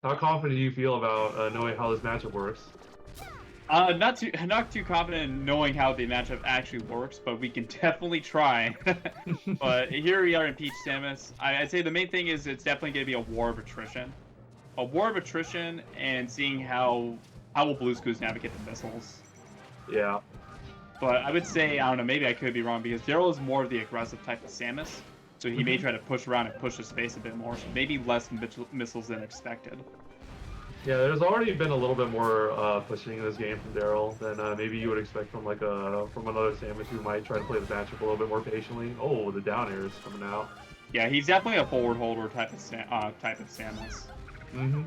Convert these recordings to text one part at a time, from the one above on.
How confident do you feel about knowing how this matchup works? Not too confident in knowing how the matchup actually works, but we can definitely try. But here we are in Peach Samus. I'd say the main thing is it's definitely going to be a war of attrition. A war of attrition and seeing how will Blue's Clues navigate the missiles. Yeah. But I would say, I don't know, maybe I could be wrong because Darrell is more of the aggressive type of Samus. So he may try to push around and push the space a bit more, so maybe less missiles than expected. Yeah, there's already been a little bit more pushing in this game from Darrell than maybe you would expect from from another Samus who might try to play the matchup a little bit more patiently. Oh, the down air is coming out. Yeah, he's definitely a forward holder type of Samus. Mm-hmm.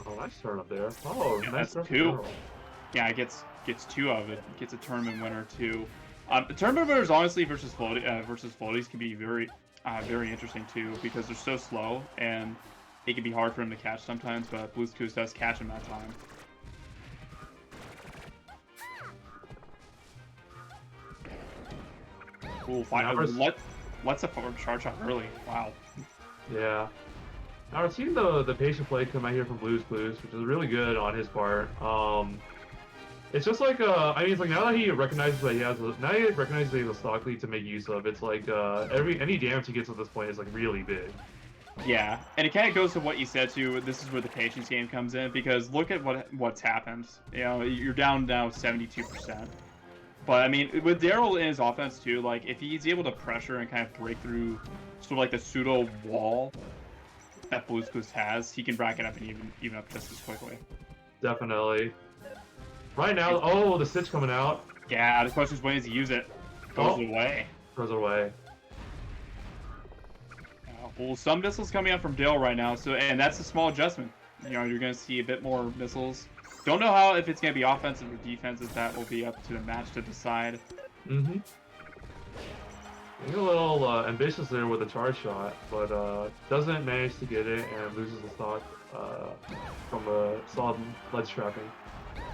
Oh, nice turn up there. Oh, Yeah, nice that's turn from two. Darrell. Yeah, it gets two of it. Gets a tournament winner too. The tournament winners honestly versus floaties can be very interesting too because they're so slow and it can be hard for him to catch sometimes. But Blue's Clues does catch him that time. Ooh, let's a forward charge shot early. Wow. Yeah. Now we're seeing the patient play come out here from Blue's Clues, which is really good on his part. It's just like I mean, it's like now that he recognizes that he has a stock lead to make use of. It's like any damage he gets at this point is like really big. Yeah, and it kind of goes to what you said too. This is where the patience game comes in because look at what's happened. You know, you're down now 72%. But I mean, with Darrell in his offense too, like if he's able to pressure and kind of break through sort of like the pseudo wall that Blue's Clues has, he can rack it up and even up just as quickly. Definitely. Right now, oh, the Stitch coming out. Yeah, the question is when does he use it? Goes away. Goes away. Well, some missiles coming out from Darrell right now, so and that's a small adjustment. You know, you're going to see a bit more missiles. Don't know how if it's going to be offensive or defensive. That will be up to the match to decide. Mm-hmm. He's a little ambitious there with a charge shot, but doesn't manage to get it and loses the stock from a solid ledge trapping.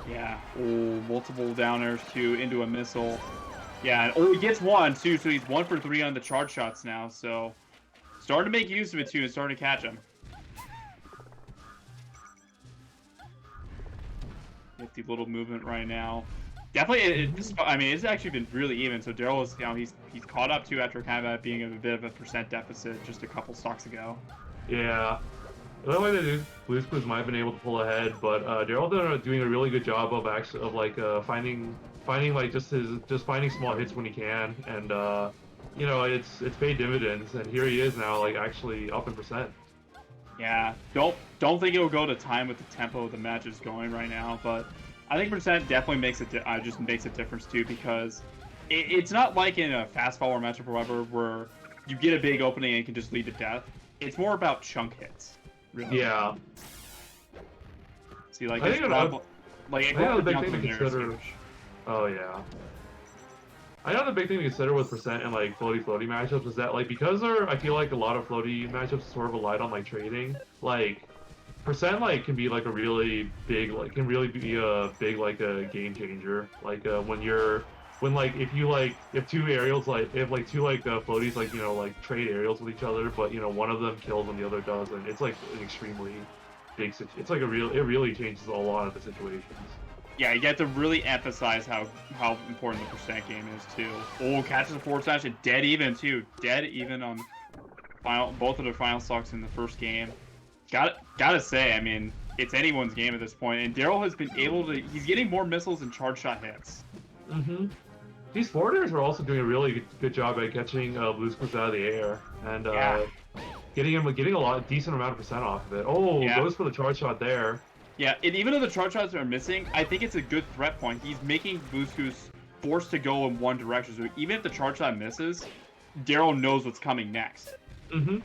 Yeah. Oh, multiple down airs too into a missile. Yeah. Oh, he gets one too, so he's 1 for 3 on the charge shots now. So starting to make use of it too and starting to catch him. Nifty little movement right now. Definitely, I mean, it's actually been really even. So Darrell is, you know, he's caught up to after kind of being a bit of a percent deficit just a couple stocks ago. Yeah. The way they do, Blue's Clues might have been able to pull ahead, but Darrell doing a really good job of finding like just finding small hits when he can, and you know it's paid dividends, and here he is now like actually up in percent. Yeah, don't think it'll go to time with the tempo the match is going right now, but I think percent definitely makes it just makes a difference too because it's not like in a fast forward matchup or whatever where you get a big opening and it can just lead to death. It's more about chunk hits. Really. Yeah. See, like I this think drop, like it another goes big down thing to from there is consider. huge. Oh yeah. I know the big thing to consider with percent and like floaty matchups is that like because I feel like a lot of floaty matchups sort of relied on like trading, like percent like can be like a really big can really be a big like a game changer. Like when like if two aerials if like two floaties like you know like trade aerials with each other, but you know one of them kills and the other doesn't. It's like an extremely big it's like it really changes a lot of the situations. Yeah, you have to really emphasize how important the percent game is too. Oh, catches a forward smash and dead even too. Dead even on both of their final stocks in the first game. Gotta say, I mean, it's anyone's game at this point, and Darrell has been able to. He's getting more missiles and charge shot hits. Mm-hmm. These forwarders are also doing a really good job at catching Blue's Clues out of the air and getting a decent amount of percent off of it. Oh, Yeah. goes for the charge shot there. Yeah, and even though the charge shots are missing, I think it's a good threat point. He's making Blue's Clues forced to go in one direction, so even if the charge shot misses, Darrell knows what's coming next. Mm-hmm.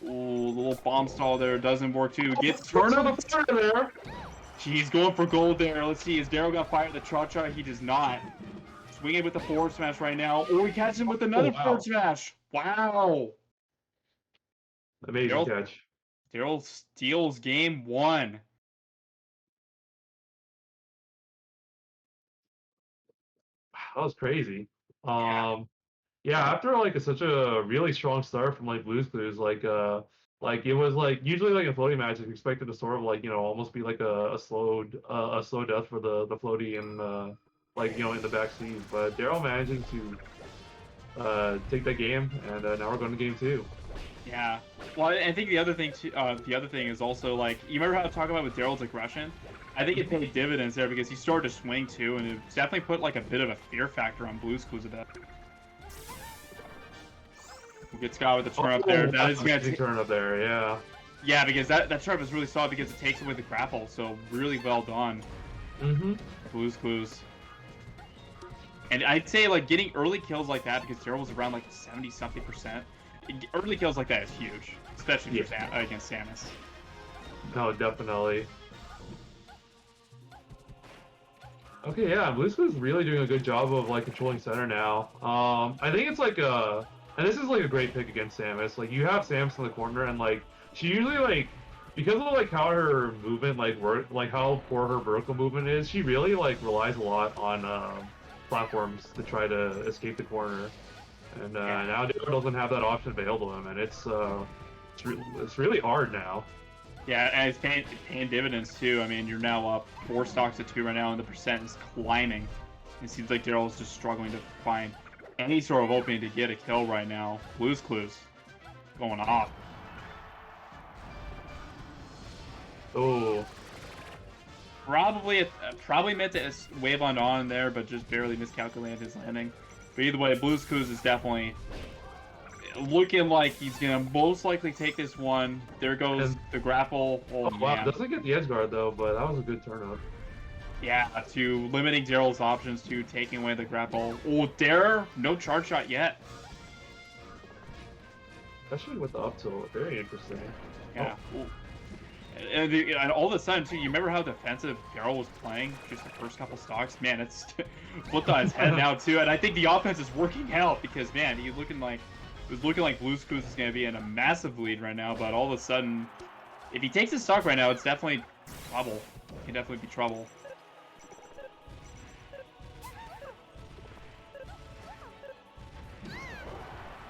Ooh, the little bomb stall there doesn't work too. Gets turned on the fire there. He's going for gold there. Let's see, is Darrell gonna fire the charge shot? He does not. Swinging with the forward smash right now. Oh, he catches him with another forward smash. Wow. Amazing catch. Darrell steals game 1. that was crazy. Yeah. Yeah, after like such a really strong start from like Blue's Clues, like it was like usually like a floaty match is expected to sort of like almost be like a slow death for the floaty and like in the back seas, but Darrell managing to take that game, and now we're going to game two. Yeah. Well, I think the other thing too, the other thing is also like you remember how I talk about with Darrell's aggression. I think it paid dividends there because he started to swing too, and it definitely put like a bit of a fear factor on Blue's Clues a bit. We'll get Scott with the turn up there. That is gonna turn up there, yeah. Yeah, because that turn is really solid because it takes away the grapple, so really well done. Mm-hmm. Blue's Clues. And I'd say like getting early kills like that because Darrell was around like 70-something%. Early kills like that is huge, especially for against Samus. No, definitely. Okay, yeah, Blue's Clues is really doing a good job of like controlling center now. I think it's like and this is like a great pick against Samus. Like you have Samus in the corner, and like she usually like because of like how her movement like how poor her vertical movement is, she really like relies a lot on platforms to try to escape the corner. And now Darrell doesn't have that option available to him, and it's really hard now. Yeah, and it's paying dividends too. I mean, you're now up 4 stocks to 2 right now, and the percent is climbing. It seems like Darrell's just struggling to find any sort of opening to get a kill right now. Blue's Clues going off. Oh. Probably meant to wave on there, but just barely miscalculated his landing. But either way, Blue's Clues is definitely looking like he's gonna most likely take this one. There goes the grapple. Oh wow, doesn't get the edge guard though, but that was a good turn up. Yeah, to limiting Darrell's options to taking away the grapple. Oh, Darrell, no charge shot yet. Especially with the up tilt, very interesting. Yeah. Oh. And all of a sudden, too, you remember how defensive Darrell was playing just the first couple stocks? Man, it's flipped on his head now, too. And I think the offense is working out because, man, it was looking like Blue's Clues is going to be in a massive lead right now. But all of a sudden, if he takes his stock right now, it's definitely trouble. It can definitely be trouble.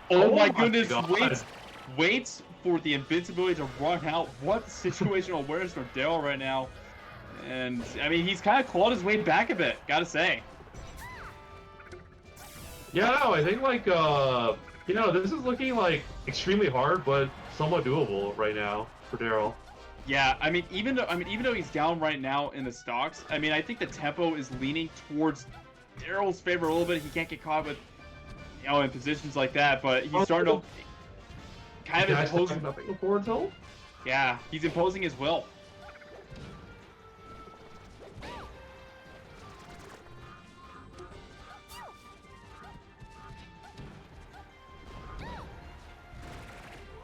Oh my goodness, waits for the invincibility to run out. What situational awareness from Darrell right now. And, I mean, he's kind of clawed his way back a bit, gotta say. Yeah, no, I think, like, this is looking, like, extremely hard, but somewhat doable right now for Darrell. Yeah, I mean, even though he's down right now in the stocks, I mean, I think the tempo is leaning towards Darrell's favor a little bit. He can't get caught with, in positions like that, but he's starting to kind of imposing. Nothing forward tilt? Yeah, he's imposing his will.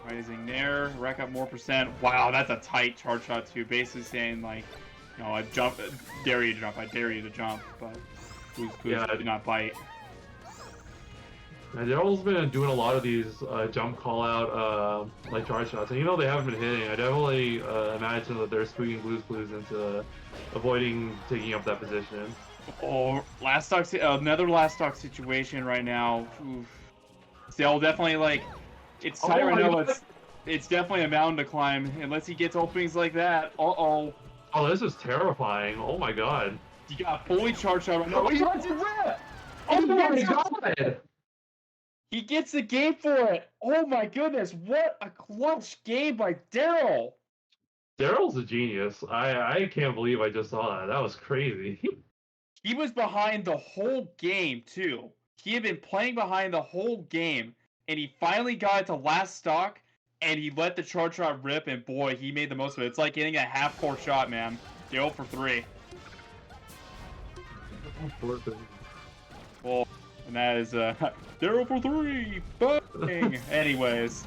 Rising there, rack up more percent. Wow, that's a tight charge shot too. Basically saying like, I dare you to jump, I dare you to jump, but Blue's Clues do not bite. Yeah, Darrell's been doing a lot of these jump call out like charge shots, and they haven't been hitting. I definitely imagine that they're spooking Blue's Clues into avoiding taking up that position. Oh, another last stock situation right now. Oof. Still definitely like. It's tight right now. It's definitely a mountain to climb unless he gets openings like that. Oh, this is terrifying. Oh my god. You got fully charged out right now. He lets it rip. Oh my god. He gets the game for it. Oh my goodness! What a clutch game by Darrell. Darrell's a genius. I can't believe I just saw that. That was crazy. He was behind the whole game too. He had been playing behind the whole game. And he finally got it to last stock, and he let the charge shot rip, and boy, he made the most of it. It's like getting a half-court shot, man. 0 for 3. Well, and that is 0 for 3. Bang. Anyways,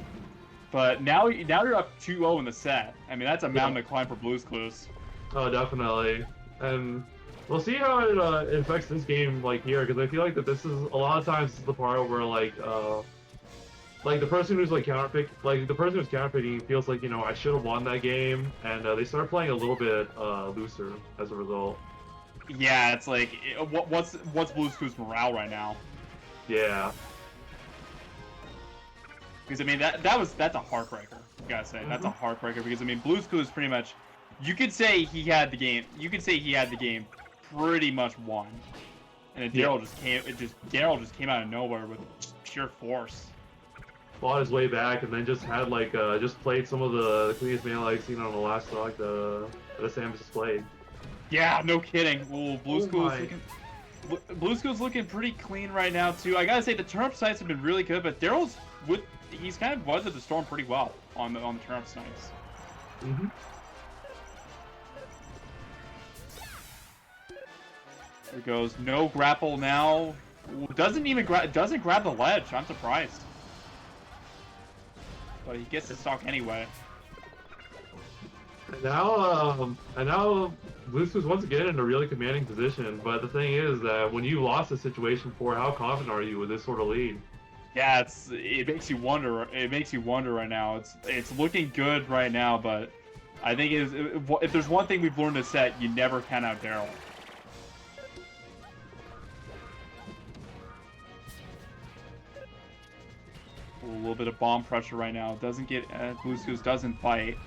but now you're up 2-0 in the set. I mean, that's a mountain to climb for Blue's Clues. Oh, definitely. And we'll see how it affects this game, like here, because I feel like that this is a lot of times this is the part where like the person who's like the person who's counterpicking feels like I should have won that game, and they start playing a little bit looser as a result. Yeah, it's like, what's Blue School's morale right now? Yeah. Because I mean that's a heartbreaker. You gotta say that's a heartbreaker because I mean Blue School is pretty much, you could say he had the game. You could say he had the game pretty much won, and then Darrell just came out of nowhere with just pure force. Fought his way back and then just had like just played some of the cleanest melee I've seen on the last stock that Samus has played. Yeah, no kidding. Ooh, Blue School's looking pretty clean right now too. I gotta say the turnip snipes have been really good, but he's kind of weathered the storm pretty well on the turnip snipes. There goes no grapple now. Ooh, doesn't grab the ledge. I'm surprised. But he gets the stock anyway. And now Blue School's once again in a really commanding position. But the thing is that when you lost the situation before, how confident are you with this sort of lead? Yeah, it makes you wonder. It makes you wonder right now. It's looking good right now, but I think if there's one thing we've learned this set, you never count out Darrell. A little bit of bomb pressure right now. Doesn't get Blue School's doesn't bite.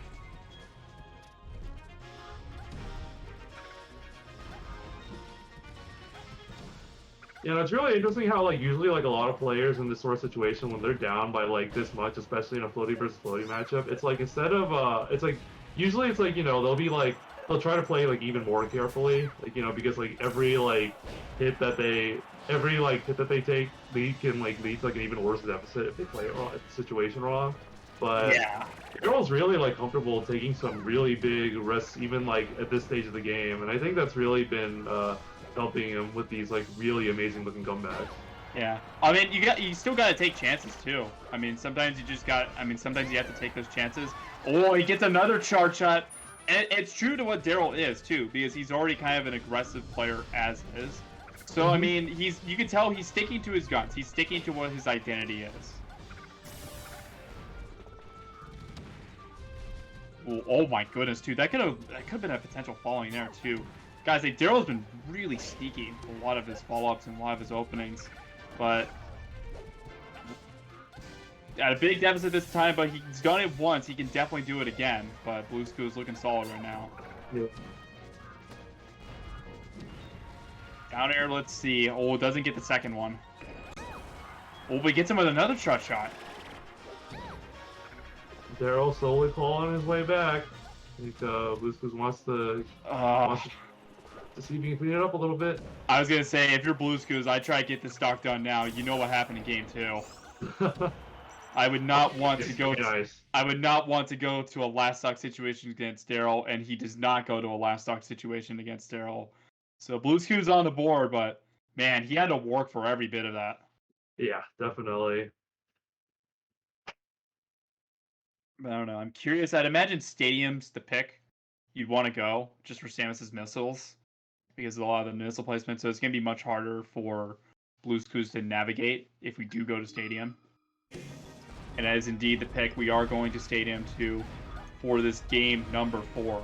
Yeah, it's really interesting how like usually like a lot of players in this sort of situation when they're down by like this much, especially in a floaty versus floaty matchup, it's like instead of it's like usually it's like, you know, they'll try to play like even more carefully, like, you know, because like every hit that they take can like lead to like an even worse deficit if they play it wrong, the situation wrong. But yeah, Darrell's really like comfortable taking some really big risks even like at this stage of the game, and I think that's really been helping him with these like really amazing looking comebacks. yeah. I mean, you still got to take chances too. I mean, sometimes sometimes you have to take those chances. Oh, he gets another charge shot. And it's true to what Darrell is too, because he's already kind of an aggressive player as is. So I mean, you can tell he's sticking to his guns. He's sticking to what his identity is. Ooh, oh my goodness, too. That could have been a potential falling there too. Guys, like, Darrell's been really sneaky a lot of his follow-ups and a lot of his openings, but at a big deficit this time. But he's done it once. He can definitely do it again. But Blue School is looking solid right now. Yeah. Down air, let's see. Oh, doesn't get the second one. Oh, but gets him with another shot. Darrell slowly clawing his way back. I think Blue School wants to see if he can clean it up a little bit. I was gonna say, if you're Blue School, I try to get this stock done now. You know what happened in game 2. I would not want to go. I would not want to go to a last stock situation against Darrell, and he does not go to a last stock situation against Darrell. So Blue School's on the board, but man, he had to work for every bit of that. Yeah, definitely. I don't know. I'm curious. I'd imagine Stadium's the pick you'd want to go just for Samus's missiles, because of a lot of the missile placement. So it's gonna be much harder for Blue School to navigate if we do go to Stadium. And that is indeed the pick. We are going to Stadium 2 for this game number 4.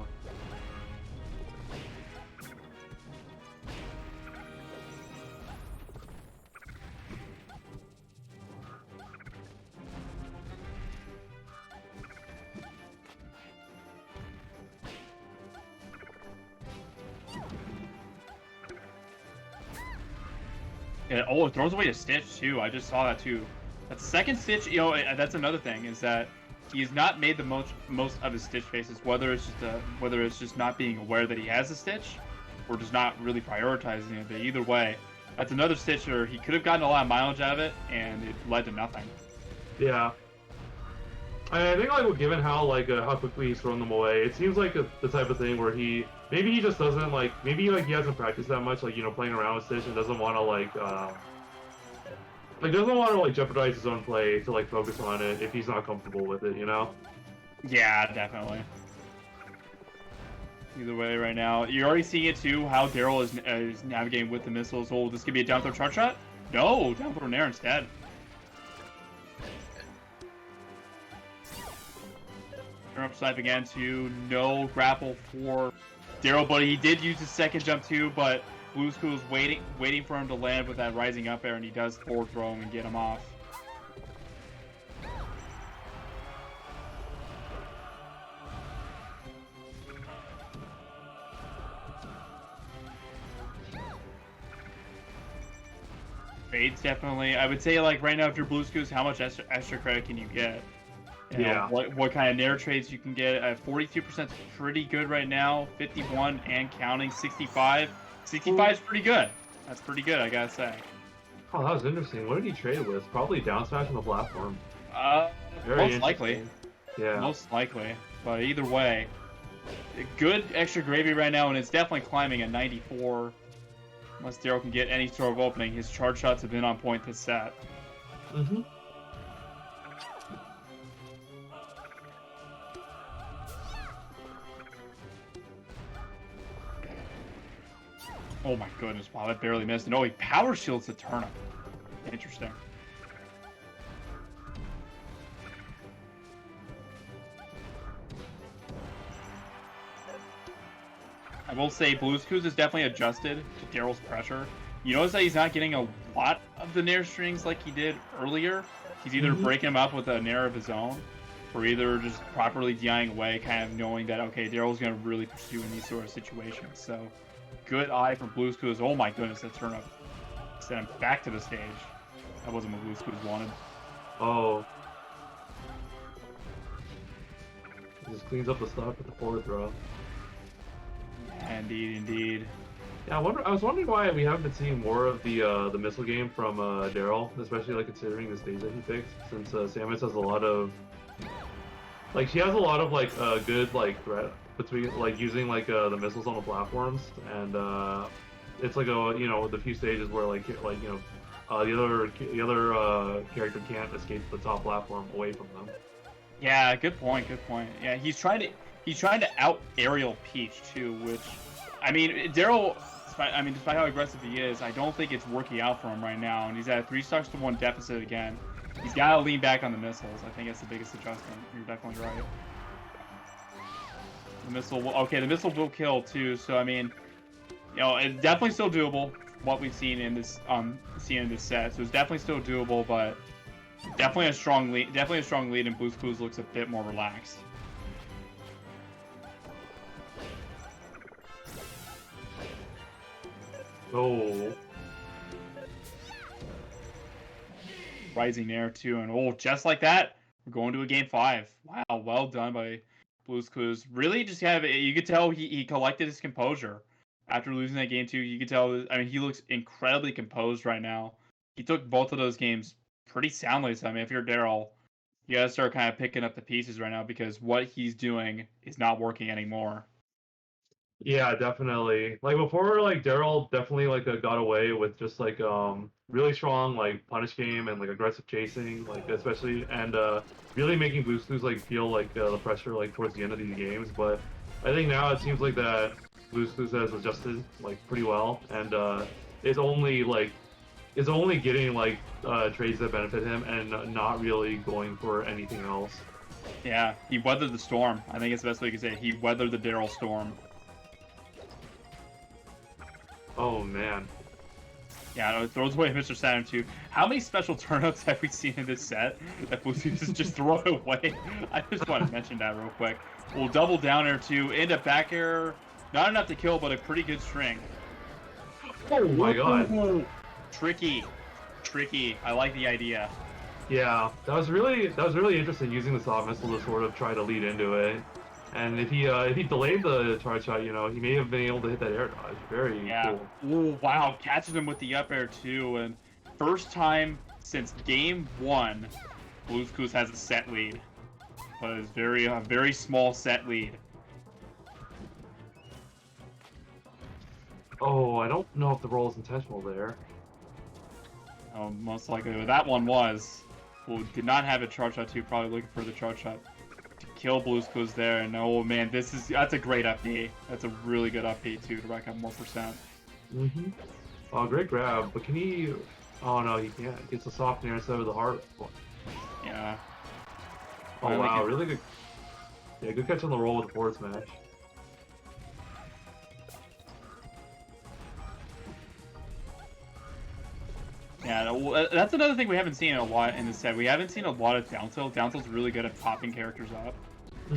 Yeah, oh, it throws away a Stitch too. I just saw that too. That second Stitch, you know, that's another thing, is that he has not made the most of his Stitch faces. Whether it's just not being aware that he has a Stitch, or just not really prioritizing it. But either way, that's another Stitch where he could have gotten a lot of mileage out of it, and it led to nothing. Yeah. I think like given how how quickly he's thrown them away, it seems like the type of thing where maybe he just doesn't he hasn't practiced that much, like, you know, playing around with Stitch, and doesn't want to doesn't want to jeopardize his own play to focus on it if he's not comfortable with it, you know? Yeah, definitely. Either way, right now you're already seeing it too. How Darrell is navigating with the missiles. Oh, this could be a down throw charge shot. No, down throw nair instead. Turn up snipe again to no grapple for Darrell, buddy, he did use his second jump too, but Blue School was waiting for him to land with that rising up air, and he does forward throw him and get him off. Fades definitely. I would say like right now, if you're Blue School, how much extra credit can you get? You know, Yeah. what kind of nair trades you can get. 42% is pretty good right now. 51 and counting. 65. 65 is pretty good. That's pretty good, I gotta say. Oh, that was interesting. What did he trade with? Probably down smash on the platform. Very Most likely. interesting. Yeah. Most likely. But either way, good extra gravy right now, and it's definitely climbing at 94. Unless Darrell can get any sort of opening, his charge shots have been on point this set. Mm-hmm. Oh my goodness, wow, that barely missed. And oh, he power shields the turnip. Interesting. I will say Blues Clues is definitely adjusted to Darrell's pressure. You notice that he's not getting a lot of the nair strings like he did earlier. He's either breaking them up with a nair of his own, or either just properly DIing away, kind of knowing that, okay, Darrell's going to really pursue in these sort of situations. So, good eye from Blues Clues. Oh my goodness, that turnip sent him back to the stage. That wasn't what Blues Clues wanted. Oh. He just cleans up the stuff with the forward throw. Indeed, indeed. Yeah, I was wondering why we haven't been seeing more of the missile game from Darrell, especially like considering the stage that he picked, since Samus has a lot of she has a lot of good threat between using the missiles on the platforms, and it's like the few stages where the other character can't escape the top platform away from them. Yeah, good point, good point. Yeah, he's trying to out aerial Peach too, which, I mean, Darrell, despite how aggressive he is, I don't think it's working out for him right now, and he's at a 3-1 deficit again. He's got to lean back on the missiles. I think that's the biggest adjustment. You're definitely right. The missile will kill too. So I mean, it's definitely still doable. What we've seen in this set, so it's definitely still doable, but definitely a strong lead. Definitely a strong lead, and Blues Clues looks a bit more relaxed. Oh. Rising there too, and just like that, we're going to a game 5. Wow, well done by Blues Clues. Really, just you could tell he collected his composure after losing that game 2. You could tell. I mean, he looks incredibly composed right now. He took both of those games pretty soundly. So I mean, if you're Darrell, you gotta start kind of picking up the pieces right now, because what he's doing is not working anymore. Yeah, definitely. Like before, Darrell definitely got away with just really strong punish game and aggressive chasing, especially, and really making Blues Clues feel the pressure towards the end of these games. But I think now it seems that Blues Clues has adjusted pretty well, and is only getting trades that benefit him and not really going for anything else. Yeah, he weathered the storm. I think it's the best way you can say it. He weathered the Darrell storm. Oh man. Yeah, it throws away Mr. Saturn too. How many special turnips have we seen in this set that Blue Clues just throw it away? I just want to mention that real quick. We'll double down air too, end up back air. Not enough to kill, but a pretty good string. Oh my god. Tricky. I like the idea. Yeah, that was really interesting using the soft missile to sort of try to lead into it. And if he delayed the charge shot, he may have been able to hit that air dodge. Very cool. Ooh, wow, catches him with the up air too, and first time since game 1, Blues Clues has a set lead, but it's a very small set lead. Oh, I don't know if the roll is intentional there. Oh, most likely that one was. Well, did not have a charge shot too. Probably looking for the charge shot to kill Blues Clues there. And oh man, that's a great up B. That's a really good up B too to rack up more percent. Mhm. Oh, great grab. But can he? Oh no, he can't. He gets a soft nair instead of the hard one. Yeah. Oh wow, really good. Yeah, good catch on the roll with the forward smash. Yeah, well, that's another thing we haven't seen a lot in this set. We haven't seen a lot of down tilt. Down tilt's really good at popping characters up.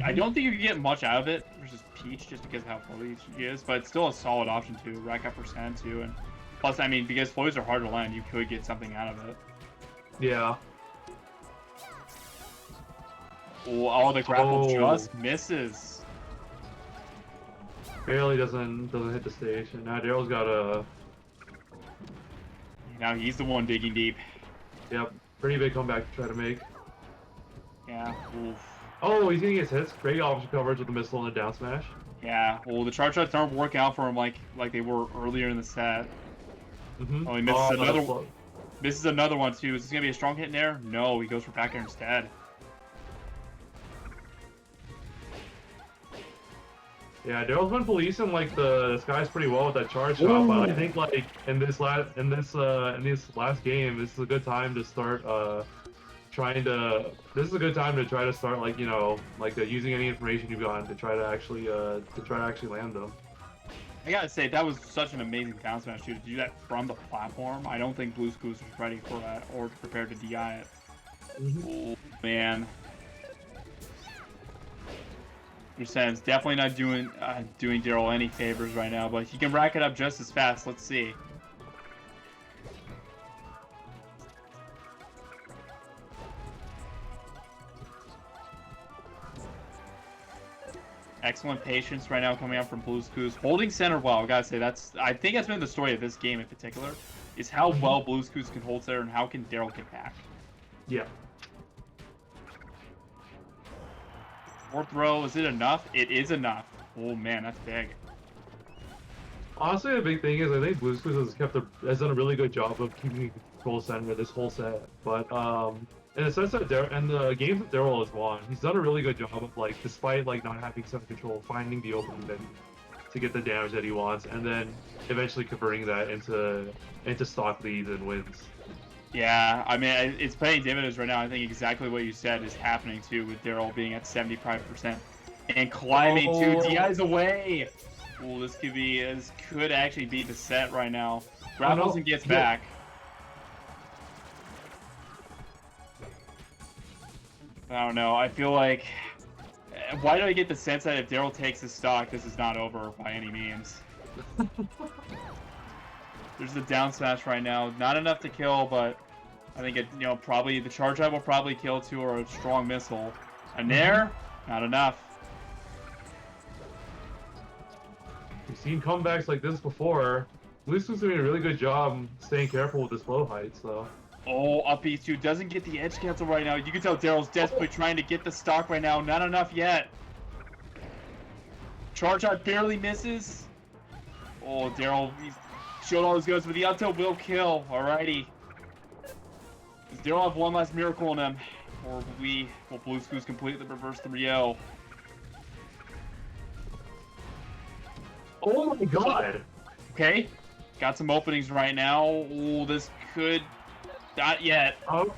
I don't think you can get much out of it versus Peach just because of how floaty she is, but it's still a solid option to rack up percent too. And plus, I mean, because floaties are hard to land, you could get something out of it. Yeah. Oh, the grapple just misses. Barely doesn't hit the stage, and now Darrell's got a. Now he's the one digging deep. Yep, pretty big comeback to try to make. Yeah. Oof. Oh, he's getting his hits. Great option coverage with the missile and the down smash. Yeah. Well, the charge shots aren't working out for him like they were earlier in the set. Oh, he misses another one. Misses another one too. Is this gonna be a strong hit in there? No, he goes for back air instead. Yeah, Darrell's been policing like the skies pretty well with that charge shot, but I think like in this last game, this is a good time to start This is a good time to try to start like using any information you've gotten to try to actually land them. I gotta say that was such an amazing down smash too. To do that from the platform, I don't think Blue's Clues was ready for that or prepared to DI it. Oh man. It's definitely not doing Darrell any favors right now, but he can rack it up just as fast. Let's see. Excellent patience right now coming out from Blue's Clues. Holding center well, I gotta say I think that's been the story of this game in particular, is how well Blue's Clues can hold center and how can Darrell get back. Yeah. Fourth row, is it enough? It is enough. Oh man, that's big. Honestly, the big thing is I think Blue's Clues has done a really good job of keeping control center this whole set. But in the sense that the games that Darrell has won, he's done a really good job of like, despite like not having center control, finding the opening to get the damage that he wants, and then eventually converting that into stock leads and wins. Yeah, I mean, it's paying dividends right now. I think exactly what you said is happening, too, with Darrell being at 75% and climbing 2 DIs away. Oh, this could actually be the set right now. Grapples and gets back. I don't know. I feel like... Why do I get the sense that if Darrell takes his stock, this is not over by any means? There's the down smash right now. Not enough to kill, but I think probably the charge up will probably kill too, or a strong missile. And there, not enough. We've seen comebacks like this before. Blue's Clues doing a really good job staying careful with his flow height, so. Oh, up B2 doesn't get the edge cancel right now. You can tell Darrell's desperately trying to get the stock right now. Not enough yet. Charge out barely misses. Oh, Darrell, he's showed all his goods, but the up tilt will kill. Alrighty. Does Darrell have one last miracle in him? Or will Blue's Clues completely reverse the 3-0? Oh my god! Okay. Got some openings right now. Oh, this could... Not yet. Oh.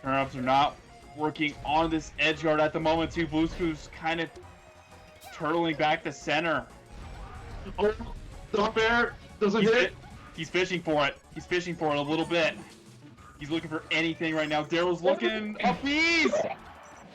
Turn-ups are not working on this edge guard at the moment, too. Blue's Clues kind of turtling back to center. Oh, stop air! Doesn't hit! He's fishing for it. He's fishing for it a little bit. He's looking for anything right now. Darrell's looking up these!